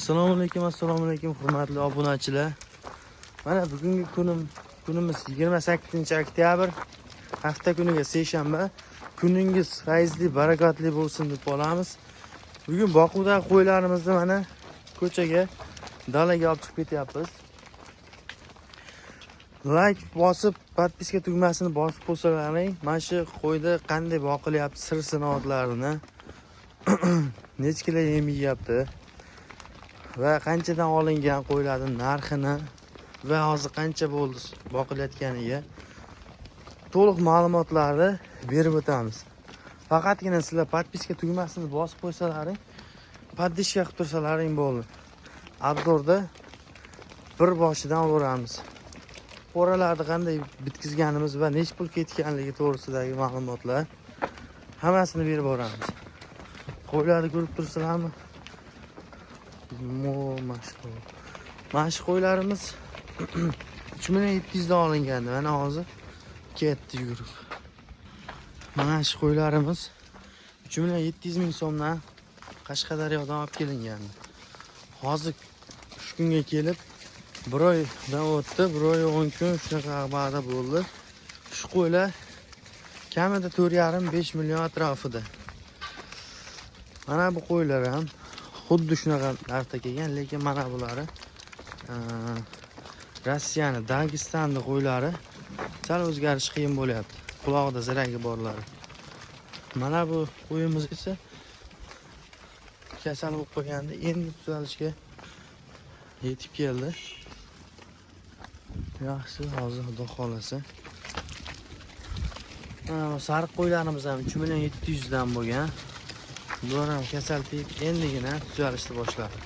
Assalomu alaykum hurmatli obunachilar. Mana bugungi kunimiz 28 oktyabr, hafta kuniga seshanba. Kuningiz fayzli, barakatli bo'lsin deb qolamiz. Bugun boquvdagi qo'ylarimizni mana ko'chaga, dalaga olib chiqib ketyapmiz. Like bosib, podpiska tugmasini bosib qo'ysalaring, mana shu qo'yda qanday boqilyapti, sir-sinoatlarini, necha kilo yem yeyapti va qanchadan olingan qo'ylarning narxini va hozir qancha bo'ldi boqilayotganiga to'liq ma'lumotlarni berib o'tamiz. Faqatgina sizlar podpiska tugmasini bosib qo'ysalaring, podpishka qilib tursalaring bo'ldi. Obzorda bir boshidan olaveramiz. Qo'ralarni qanday bitkizganimiz va nech pul ketganligi to'g'risidagi ma'lumotlar hammasini berib boramiz. Qo'ylarni ko'rib tursizlarmi? Mana shu qo'ylarimiz 3700 dan olingandi. Mana hozir ketdi yurib. Mana shu qo'ylarimiz 3.700 ming so'mdan Qashqadaryodan olib kelingandi. Hozir shu kunga kelib 1 oydan o'tdi, 1 oy 10 kun shunaqa va'da bo'ldi. Shu qo'ylar kamida 4,5-5 million atrofida. Mana bu qo'ylar ham xuddi shunaqa narxda kelgan, lekin mana bulari Rossiyani, Dagestonning qo'ylari sal o'zgarish qiyin bo'lyapti. Quloqda ziragi borlari. Mana bu qo'yimiz esa kasal bo'lib qolgandi, endi tuzalishga yetib keldi. Yaxshi, hozir xudo xolasa. Mana bu sariq qo'ylarimiz ham 3.700 dan bo'lgan. Bular ham kasal tegib endigina tuzalishni boshladi.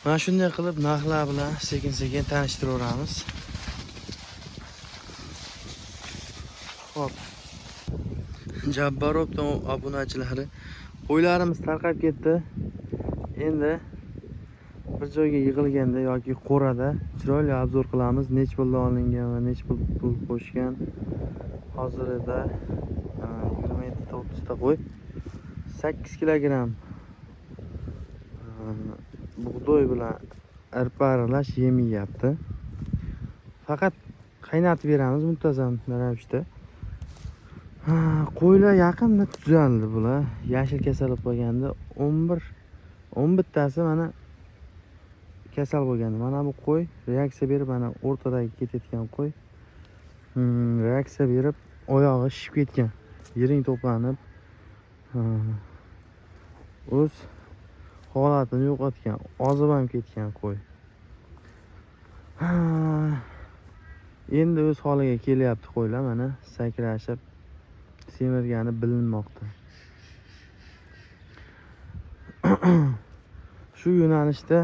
Mana shunday qilib narxlar bilan sekin-sekin tanishtiraveramiz. Xo'p. Jabbarovning obunachilari, qo'ylarimiz tarqab ketdi. Endi bir joyga yig'ilganda yoki qo'rada chiroyli obzor qilamiz. Nech pulda olingan va nech pul qo'shgan. Hozirda 27-30 ta qo'y 8 kilogramm bug'doy bilan arpa aralash yem yeyapti. Faqat qaynatib beramiz muntazam ravishda. Qo'ylar yaqinda tuzaldi bular. Yashil kasal bo'lib qolganda 11 tasi mana kasal bo'lgandi. Mana bu qo'y reaksiya berib, mana o'rtadagi ketayotgan qo'y reaksiya berib oyog'i shishib ketgan. Yering to'planib o'z holatini yo'qotgan, ozib ham ketgan qo'y. Endi o'z holiga kelyapti qo'ylar, mana sakrashib semirgani bilinmoqda. Shu yo'nalishda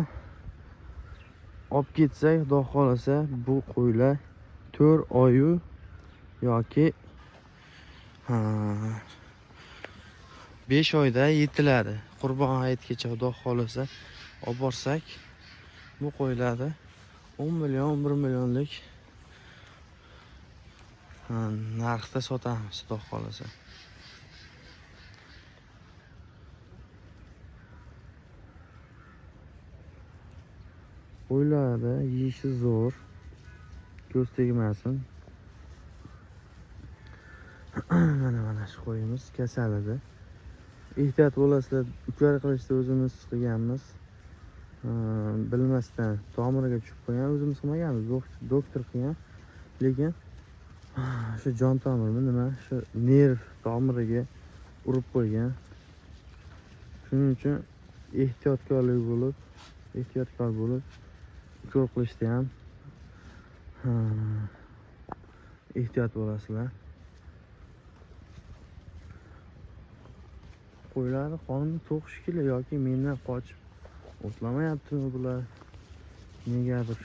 olib ketsak, xudo xolasa bu qo'ylar 4 oyu yoki 5 oyda yetiladi. Qurbon hayitgacha xudo xolasa olib borsak, bu qo'ylarni 10 million, 11 millionlik narxda sotamiz xudo xolasa. Qo'ylarda yeyishi zo'r, ko'z tegmasin. Mana shu qo'yimiz kasal edi. Ehtiyot bo'lasizlar, ukar qilishda o'zimiz qilganmiz. Bilmasdan tomiriga tushib qolgan, o'zimiz qilmaganmiz, doktor qilgan. Lekin shu jon tomirmi nima, shu nerv tomiriga urib qo'ygan. Shuning uchun ehtiyotkor bo'lib ukol qilishda ham ehtiyot bo'lasizlar. Qo'ylarni qonini to'q shekilli yoki mendan qochib o'tlamayaptimi bular? Negadir.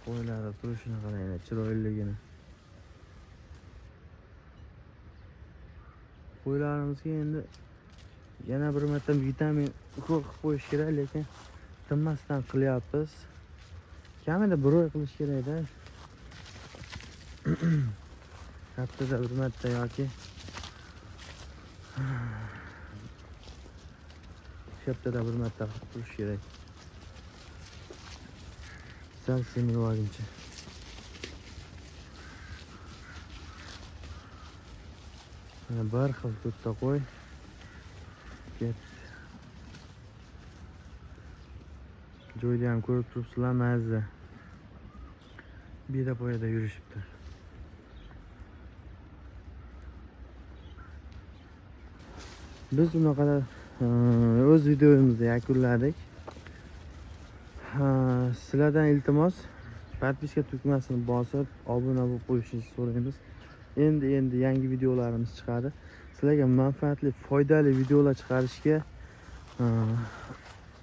Qo'ylarni turishini qaranglar, chiroyliligini. Qo'ylarimizga endi yana bir marta vitamin ukol qilib qo'yish kerak, lekin tinmasdan qilyapmiz. Kamida 1 oy qilish kerak-da. haftada bir marta yoki haftada bir marta qilib turish kerak. Sal semib olguncha. Mana bir xil to'rtta qo'y. Joyda ham ko'rib turibsizlar, mazza. Beda poyada yurishibdi. Biz unaqada o'z videomizni yakunladik. Sizlardan iltimos, podpiska tugmasini bosib, obuna bo'lib qo'yishingizni so'raymiz. Endi yangi videolarimiz chiqadi. Sizlarga manfaatli, foydali videolar chiqarishga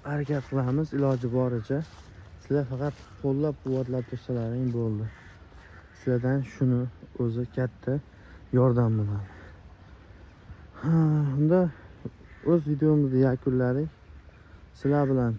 harakat qilamiz iloji boricha. Sizlar faqat qo'llab-quvvatlab tursalaring bo'ldi. Sizlardan shuni o'zi katta yordam bo'ladi. Unda o'z videomizni yakunladik. Sizlar bilan